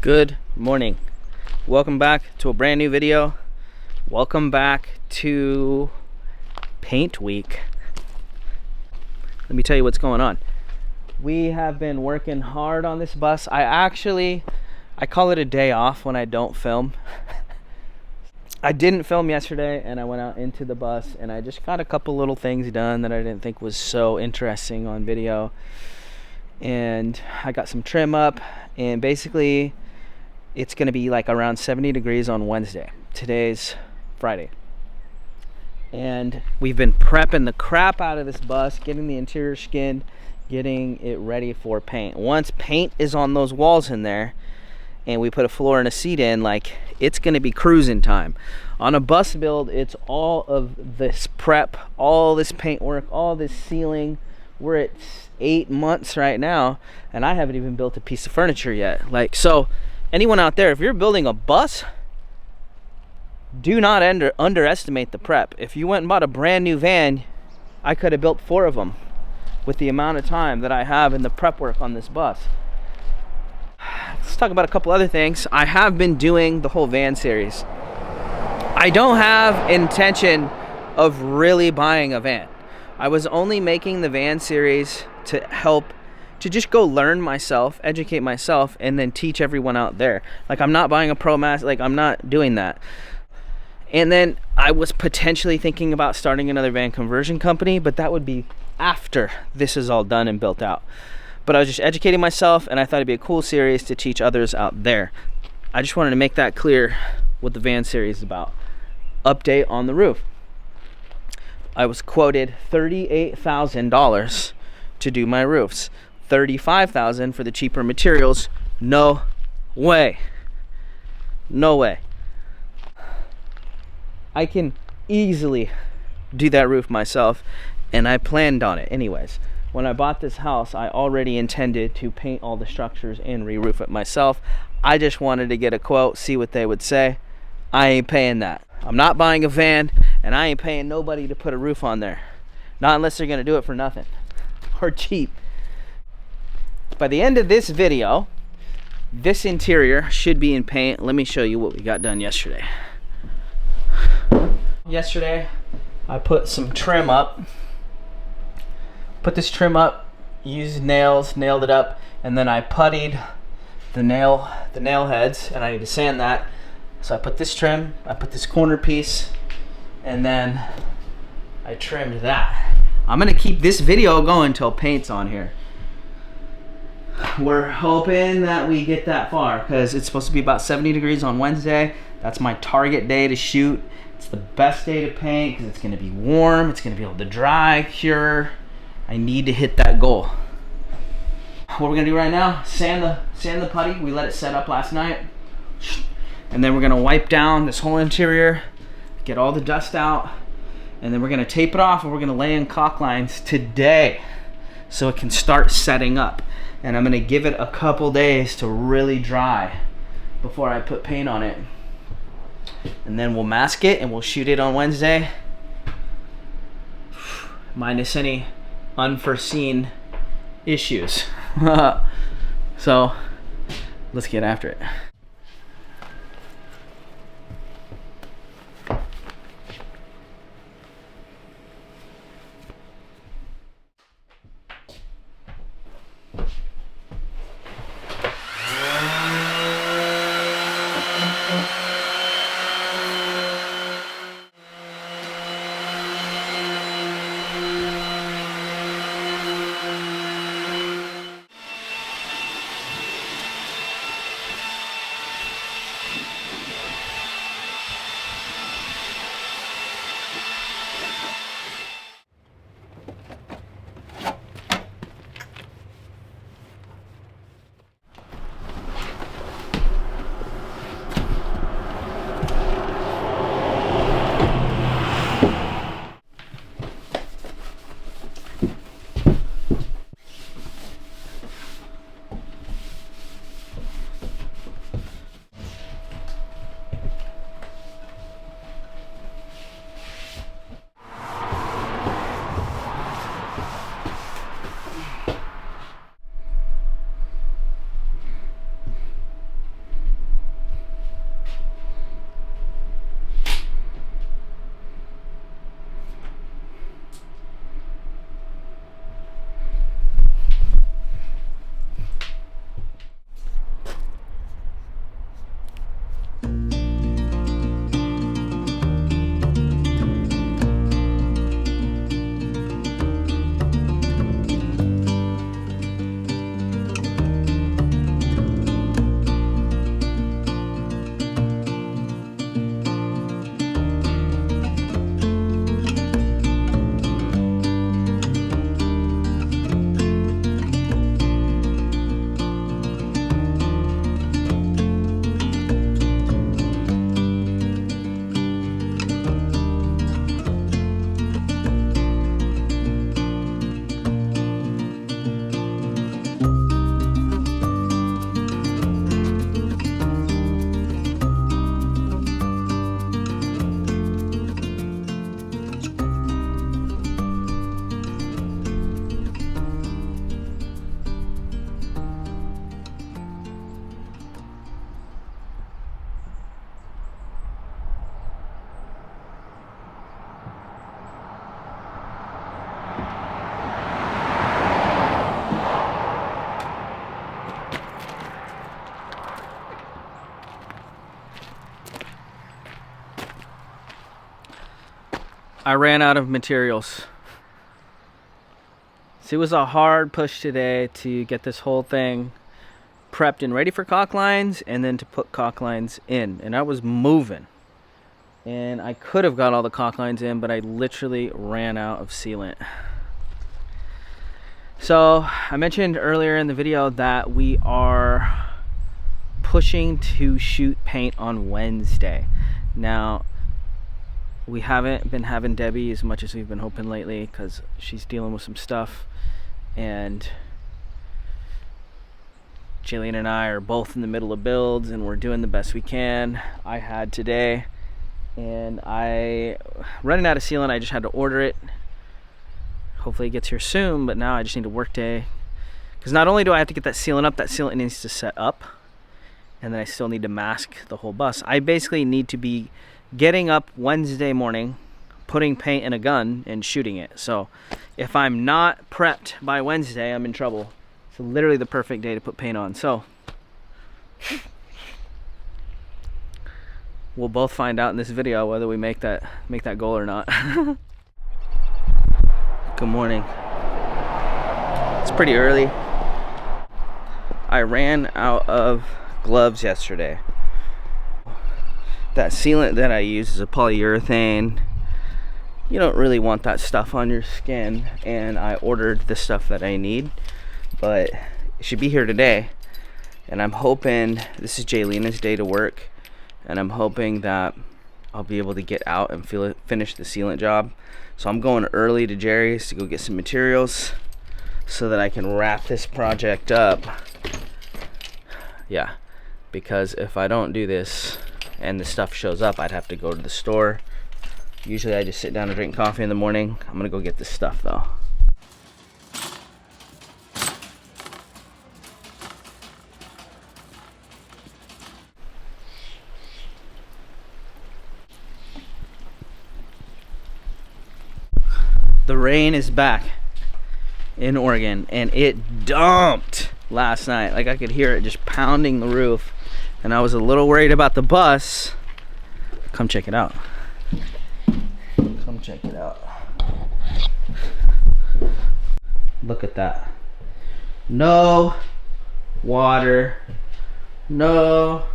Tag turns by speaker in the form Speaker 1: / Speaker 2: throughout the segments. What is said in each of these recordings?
Speaker 1: Good morning. Welcome back to a brand new video. Welcome back to paint week. Let me tell you what's going on. We have been working hard on this bus. I call it a day off when I don't film. I didn't film yesterday and I went out into the bus and I just got a couple little things done that I didn't think was so interesting on video. And I got some trim up, and basically it's going to be like around 70 degrees on Wednesday. Today's Friday. And we've been prepping the crap out of this bus, getting the interior skinned, getting it ready for paint. Once paint is on those walls in there and we put a floor and a seat in, like, it's going to be cruising time. On a bus build, it's all of this prep, all this paint work, all this sealing. We're at 8 months right now and I haven't even built a piece of furniture yet. Like, so anyone out there, if you're building a bus, do not underestimate the prep. If you went and bought a brand new van, I could have built 4 of them with the amount of time that I have in the prep work on this bus. Let's talk about a couple other things. I have been doing the whole van series. I don't have intention of really buying a van. I was only making the van series to help, to just go learn myself, educate myself, and then teach everyone out there. Like, I'm not buying a ProMaster, like, I'm not doing that. And then I was potentially thinking about starting another van conversion company, but that would be after this is all done and built out. But I was just educating myself, and I thought it'd be a cool series to teach others out there. I just wanted to make that clear what the van series is about. Update on the roof. I was quoted $38,000 to do my roofs. $35,000 for the cheaper materials. No way. No way. I can easily do that roof myself, and I planned on it anyways. When I bought this house, I already intended to paint all the structures and re-roof it myself. I just wanted to get a quote, see what they would say. I ain't paying that. I'm not buying a van, and I ain't paying nobody to put a roof on there. Not unless they're gonna do it for nothing or cheap. By the end of this video, this interior should be in paint. Let me show you what we got done yesterday. Yesterday, I put some trim up. Put this trim up, used nails, nailed it up, and then I puttied the nail heads, and I need to sand that. So I put this trim, I put this corner piece, and then I trimmed that. I'm gonna keep this video going until paint's on here. We're hoping that we get that far because it's supposed to be about 70 degrees on Wednesday. That's my target day to shoot. It's the best day to paint because it's gonna be warm, it's gonna be able to dry, cure. I need to hit that goal. What we're gonna do right now, sand the putty. We let it set up last night. And then we're gonna wipe down this whole interior, get all the dust out, and then we're gonna tape it off and we're gonna lay in caulk lines today so it can start setting up. And I'm gonna give it a couple days to really dry before I put paint on it. And then we'll mask it and we'll shoot it on Wednesday. Minus any unforeseen issues. So let's get after it. I ran out of materials. So it was a hard push today to get this whole thing prepped and ready for caulk lines, and then to put caulk lines in. And I was moving. And I could have got all the caulk lines in, but I literally ran out of sealant. So I mentioned earlier in the video that we are pushing to shoot paint on Wednesday. Now, we haven't been having Debbie as much as we've been hoping lately because she's dealing with some stuff, and Jillian and I are both in the middle of builds and we're doing the best we can. I had today, and I running out of sealant. I just had to order it. Hopefully it gets here soon, but now I just need a work day, because not only do I have to get that sealant up, that sealant needs to set up, and then I still need to mask the whole bus. I basically need to be getting up Wednesday morning, putting paint in a gun and shooting it. So if I'm not prepped by Wednesday, I'm in trouble. It's literally the perfect day to put paint on. So we'll both find out in this video whether we make that goal or not. Good morning. It's pretty early. I ran out of gloves yesterday. That sealant that I use is a polyurethane. You don't really want that stuff on your skin, and I ordered the stuff that I need, but it should be here today. And I'm hoping, this is Jayleena's day to work, and I'm hoping that I'll be able to get out and finish the sealant job. So I'm going early to Jerry's to go get some materials so that I can wrap this project up. Yeah, because if I don't do this and the stuff shows up, I'd have to go to the store. Usually I just sit down and drink coffee in the morning. I'm gonna go get this stuff though. The rain is back in Oregon, and it dumped last night. Like, I could hear it just pounding the roof, and I was a little worried about the bus. Come check it out. Come check it out. Look at that. No water. No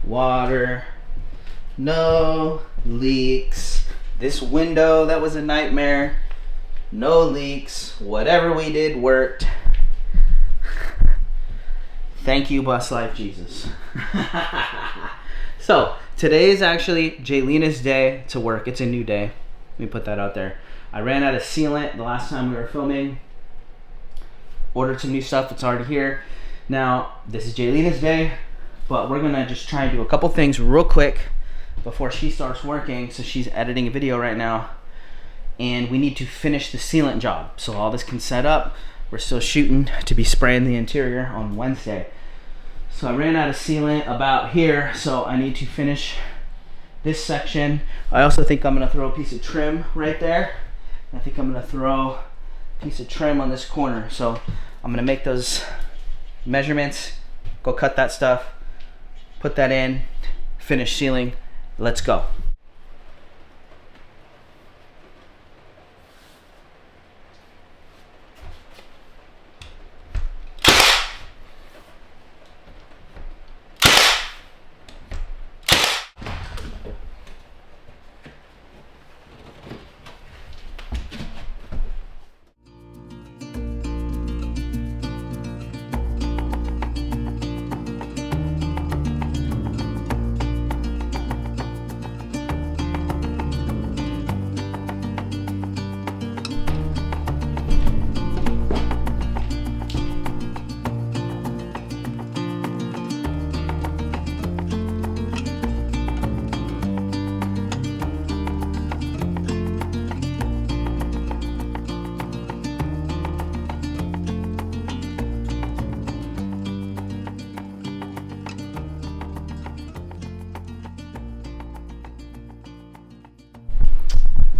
Speaker 1: water. No leaks. This window that was a nightmare. No leaks. Whatever we did worked. Thank you, Bus Life Jesus. So today is actually Jayleena's day to work. It's a new day. Let me put that out there. I ran out of sealant the last time we were filming. Ordered some new stuff. It's already here. Now, this is Jayleena's day, but we're gonna just try and do a couple things real quick before she starts working. So she's editing a video right now, and we need to finish the sealant job so all this can set up. We're still shooting to be spraying the interior on Wednesday. So I ran out of sealant about here, so I need to finish this section. I also think I'm gonna throw a piece of trim right there. I think I'm gonna throw a piece of trim on this corner. So I'm gonna make those measurements, go cut that stuff, put that in, finish sealing. Let's go.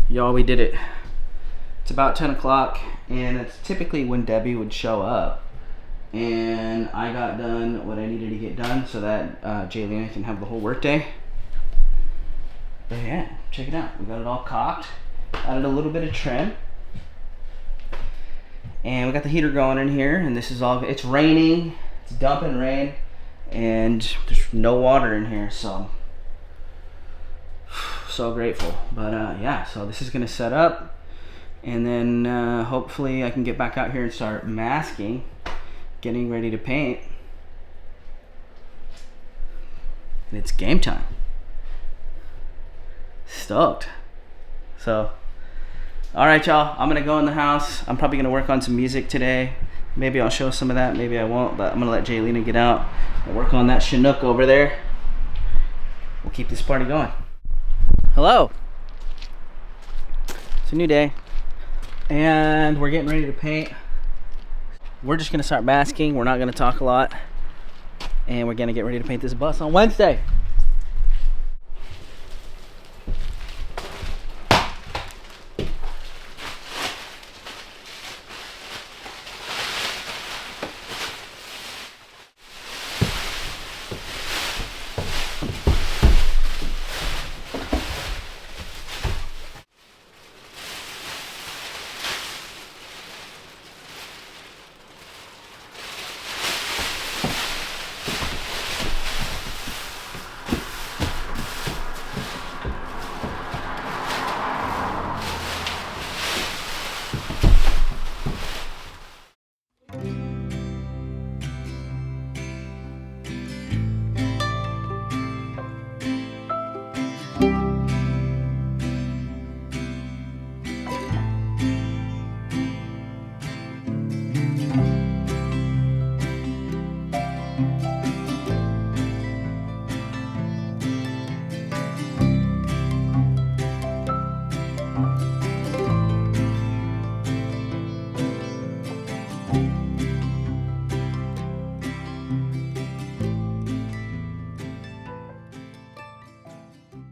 Speaker 1: Y'all, we did it. It's about 10 o'clock, and it's typically when Debbie would show up. And I got done what I needed to get done so that Jaylena can have the whole work day. But yeah, check it out. We got it all caulked. Added a little bit of trim. And we got the heater going in here, and this is all, it's raining, it's dumping rain, and there's no water in here, so grateful. But yeah, so this is gonna set up, and then hopefully I can get back out here and start masking, getting ready to paint. And it's game time. Stoked. So, all right, y'all, I'm gonna go in the house. I'm probably gonna work on some music today. Maybe I'll show some of that, maybe I won't, but I'm gonna let Jaylina get out and work on that Chinook over there. We'll keep this party going. Hello. It's a new day, and we're getting ready to paint. We're just gonna start masking. We're not gonna talk a lot, and we're gonna get ready to paint this bus on Wednesday.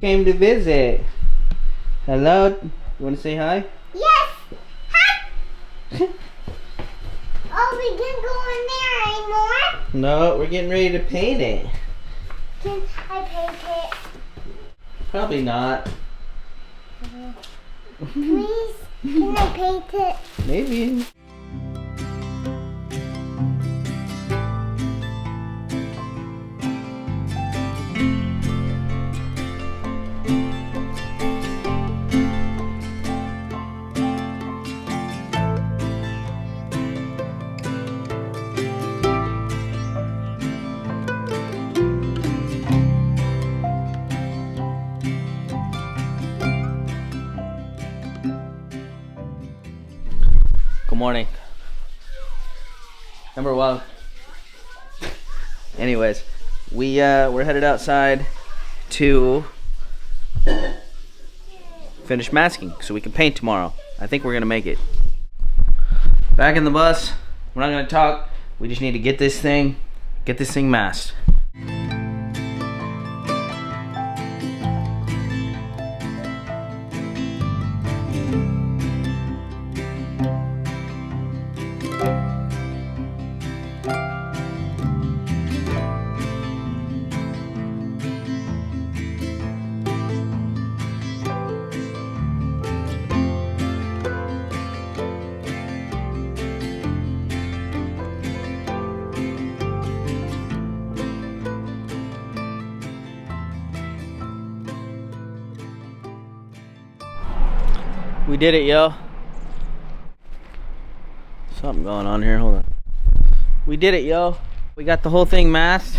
Speaker 1: Came to visit. Hello. You want to say hi?
Speaker 2: Yes. Hi. Oh, we can't go in there anymore?
Speaker 1: No, we're getting ready to paint it.
Speaker 2: Can I paint it?
Speaker 1: Probably not.
Speaker 2: Please, can I paint it?
Speaker 1: Maybe. Good morning. Number one. Anyways, we're headed outside to finish masking so we can paint tomorrow. I think we're gonna make it. Back in the bus. We're not gonna talk. We just need to get this thing masked. We did it, yo. Something going on here, hold on. We did it, yo. We got the whole thing masked.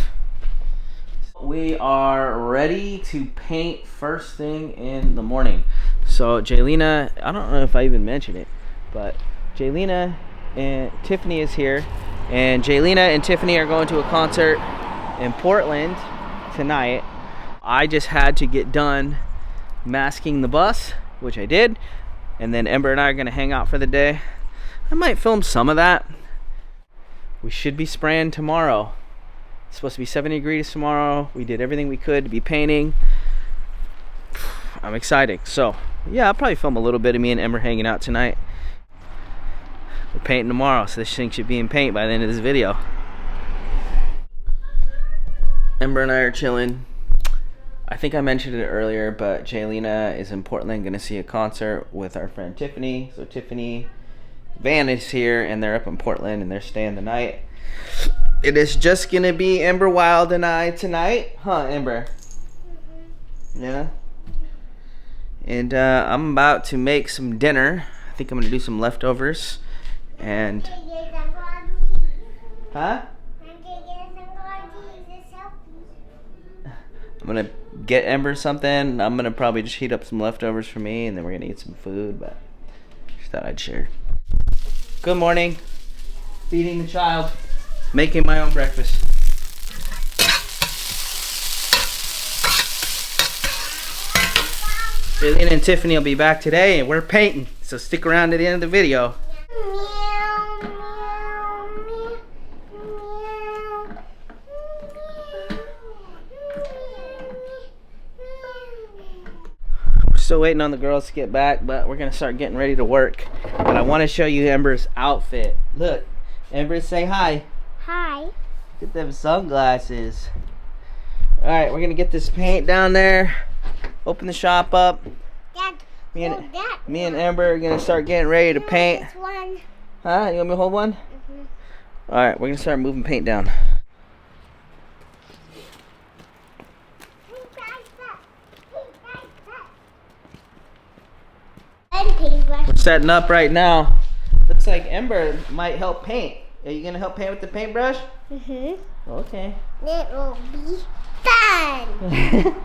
Speaker 1: We are ready to paint first thing in the morning. So Jaylina, I don't know if I even mentioned it, but Jaylina and Tiffany is here. And Jaylina and Tiffany are going to a concert in Portland tonight. I just had to get done masking the bus, which I did. And then Ember and I are gonna hang out for the day. I might film some of that. We should be spraying tomorrow. It's supposed to be 70 degrees tomorrow. We did everything we could to be painting. I'm excited. So yeah, I'll probably film a little bit of me and Ember hanging out tonight. We're painting tomorrow, so this thing should be in paint by the end of this video. Ember and I are chilling. I think I mentioned it earlier, but Jaylena is in Portland going to see a concert with our friend Tiffany. So Tiffany, Van is here, and they're up in Portland, and they're staying the night. It is just going to be Ember Wild and I tonight. Huh, Ember? Yeah? And I'm about to make some dinner. I think I'm going to do some leftovers. And... Huh? I'm gonna get Ember something. I'm gonna probably just heat up some leftovers for me, and then we're gonna eat some food, but just thought I'd share. Good morning. Feeding the child. Making my own breakfast. Jaylena and Tiffany will be back today, and we're painting, so stick around to the end of the video. Still waiting on the girls to get back, but we're gonna start getting ready to work. But I want to show you Ember's outfit. Look, Ember, say hi.
Speaker 2: Hi.
Speaker 1: Look at them sunglasses. All right, we're gonna get this paint down there. Open the shop up.
Speaker 2: Dad,
Speaker 1: Me and Ember are gonna start getting ready to paint.
Speaker 2: this one.
Speaker 1: Huh? You want me to hold one? All right, we're gonna start moving paint down. We're setting up right now. Looks like Ember might help paint. Are you gonna help paint with the paintbrush? Okay.
Speaker 2: It will be fun.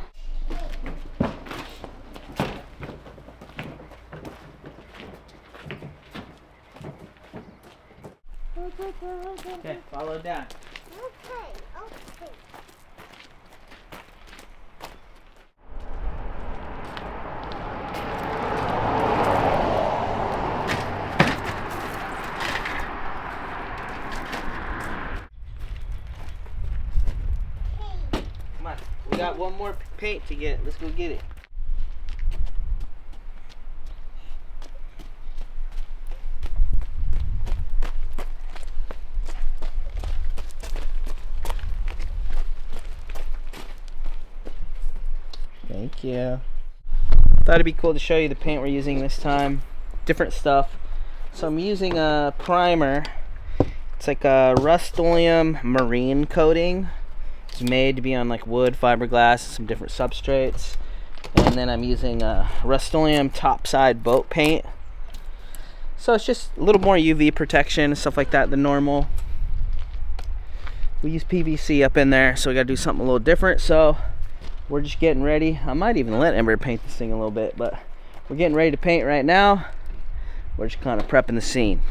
Speaker 1: Okay, follow it down.
Speaker 2: Okay.
Speaker 1: Come on. We got one more paint to get. Let's go get it. Thank you. Thought it'd be cool to show you the paint we're using this time. Different stuff. So I'm using a primer. It's like a Rust-Oleum marine coating. It's made to be on like wood, fiberglass, some different substrates. And then I'm using a Rust-Oleum topside boat paint. So it's just a little more UV protection and stuff like that than normal. We use PVC up in there, so we gotta do something a little different. So we're just getting ready. I might even let Ember paint this thing a little bit, but we're getting ready to paint right now. We're just kind of prepping the scene.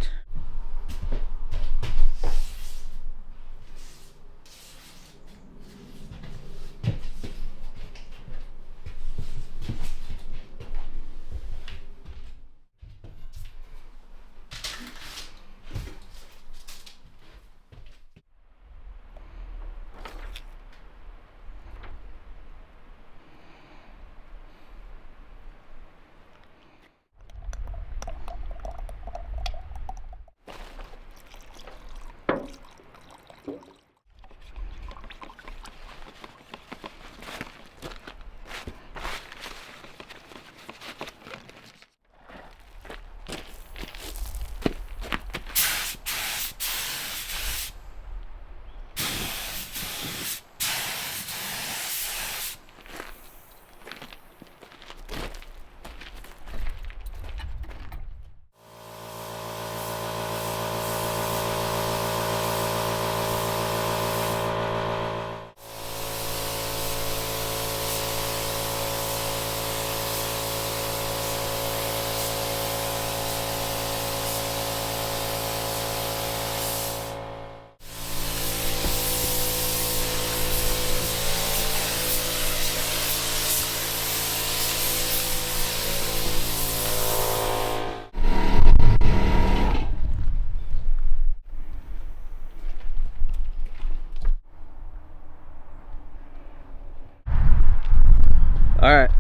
Speaker 1: All right,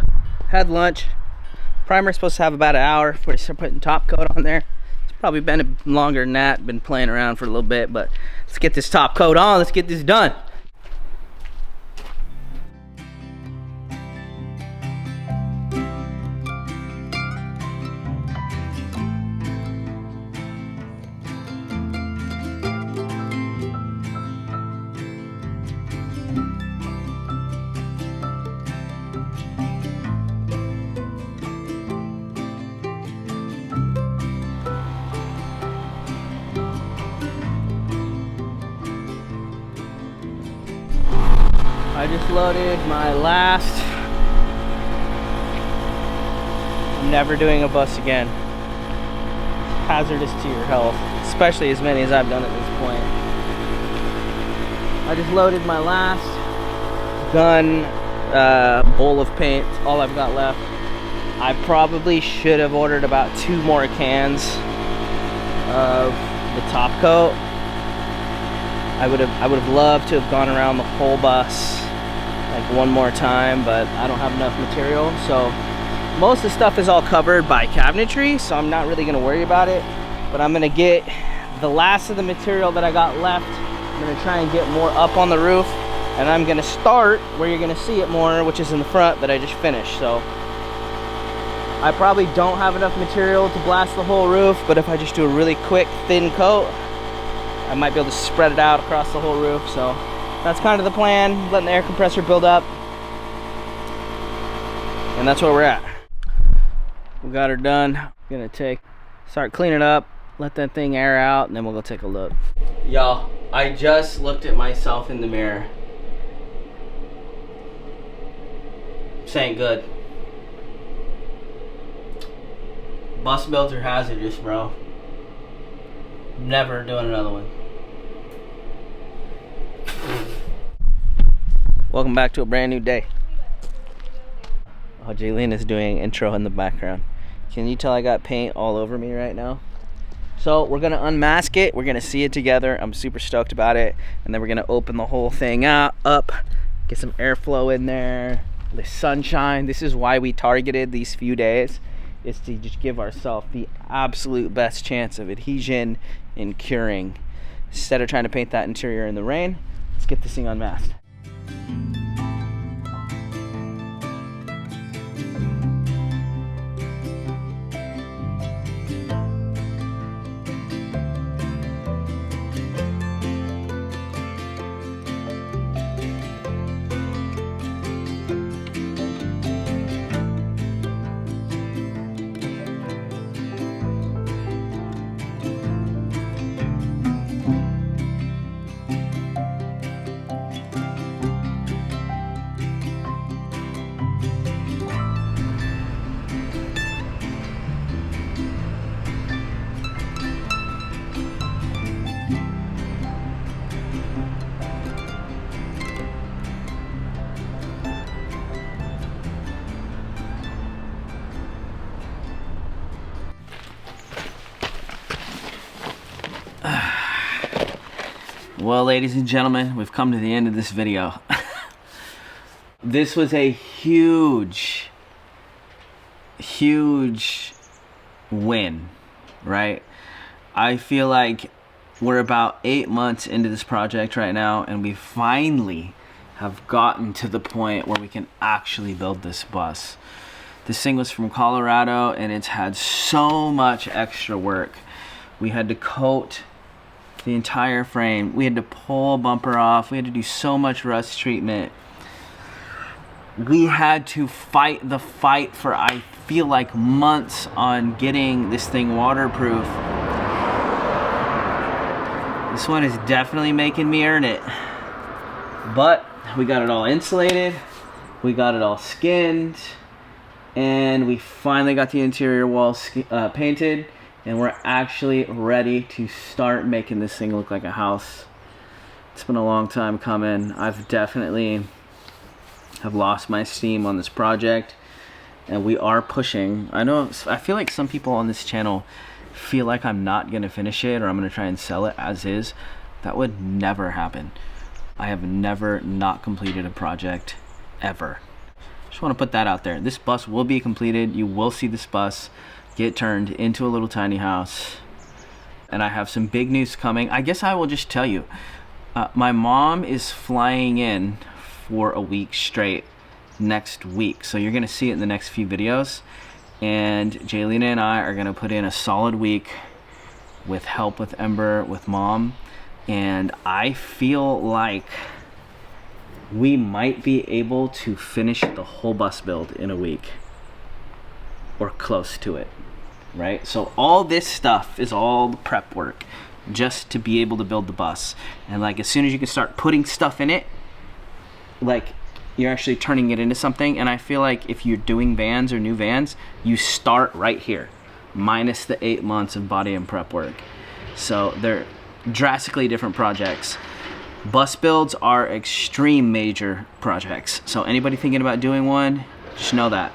Speaker 1: had lunch. Primer's supposed to have about an hour before we start putting top coat on there. It's probably been longer than that, been playing around for a little bit, but let's get this top coat on, let's get this done. I just loaded my last. I'm never doing a bus again. It's hazardous to your health, especially as many as I've done at this point. I just loaded my last gun bowl of paint. It's all I've got left. I probably should have ordered about 2 more cans of the top coat. I would have loved to have gone around the whole bus like one more time, but I don't have enough material. So most of the stuff is all covered by cabinetry, so I'm not really gonna worry about it. But I'm gonna get the last of the material that I got left. I'm gonna try and get more up on the roof, and I'm gonna start where you're gonna see it more, which is in the front that I just finished. So I probably don't have enough material to blast the whole roof, but if I just do a really quick thin coat, I might be able to spread it out across the whole roof. So that's kind of the plan, letting the air compressor build up. And that's where we're at. We got her done. Gonna start cleaning up, let that thing air out, and then we'll go take a look. Y'all, I just looked at myself in the mirror. This ain't good. Bus builds are hazardous, bro. Never doing another one. Welcome back to a brand new day. Oh, Jaylene is doing intro in the background. Can you tell I got paint all over me right now? So we're gonna unmask it. We're gonna see it together. I'm super stoked about it. And then we're gonna open the whole thing up, get some airflow in there, the sunshine. This is why we targeted these few days, is to just give ourselves the absolute best chance of adhesion and curing. Instead of trying to paint that interior in the rain, let's get this thing unmasked. Well, ladies and gentlemen, we've come to the end of this video. This was a huge win, right? I feel like we're about 8 months into this project right now, and we finally have gotten to the point where we can actually build this bus. This thing was from Colorado, and it's had so much extra work. We had to coat the entire frame. We had to pull a bumper off. We had to do so much rust treatment. We had to fight the fight for, I feel like, months on getting this thing waterproof. This one is definitely making me earn it. But we got it all insulated. We got it all skinned. And we finally got the interior walls painted. And we're actually ready to start making this thing look like a house. It's been a long time coming. I've definitely have lost my steam on this project, and we are pushing. I feel like some people on this channel feel like I'm not gonna finish it, or I'm gonna try and sell it as is. That would never happen. I have never not completed a project, ever. Just wanna put that out there. This bus will be completed. You will see this bus get turned into a little tiny house, and I have some big news coming. I guess I will just tell you, my mom is flying in for a week straight next week, so you're gonna see it in the next few videos, and Jaylene and I are gonna put in a solid week with help with Ember, with Mom, and I feel like we might be able to finish the whole bus build in a week or close to it. Right? So all this stuff is all the prep work just to be able to build the bus. And like as soon as you can start putting stuff in it, like you're actually turning it into something. And I feel like if you're doing vans or new vans, you start right here, minus the 8 months of body and prep work. So they're drastically different projects. Bus builds are extreme major projects. So anybody thinking about doing one, just know that.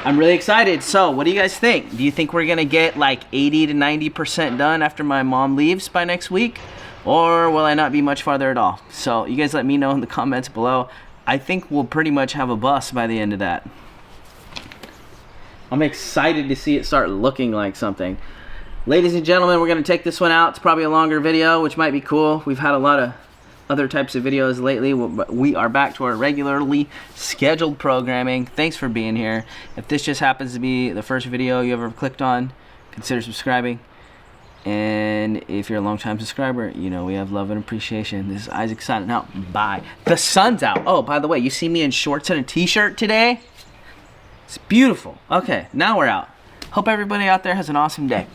Speaker 1: I'm really excited. So what do you guys think? Do you think we're gonna get like 80 to 90% done after my mom leaves by next week? Or will I not be much farther at all? So you guys let me know in the comments below. I think we'll pretty much have a bus by the end of that. I'm excited to see it start looking like something. Ladies and gentlemen, we're gonna take this one out. It's probably a longer video, which might be cool. We've had a lot of other types of videos lately, but we are back to our regularly scheduled programming. Thanks for being here. If this just happens to be the first video you ever clicked on, consider subscribing. And if you're a long-time subscriber, you know we have love and appreciation. This is Isaac signing out. Bye. The sun's out. Oh, by the way, you see me in shorts and a t-shirt today? It's beautiful. Okay, now we're out. Hope everybody out there has an awesome day.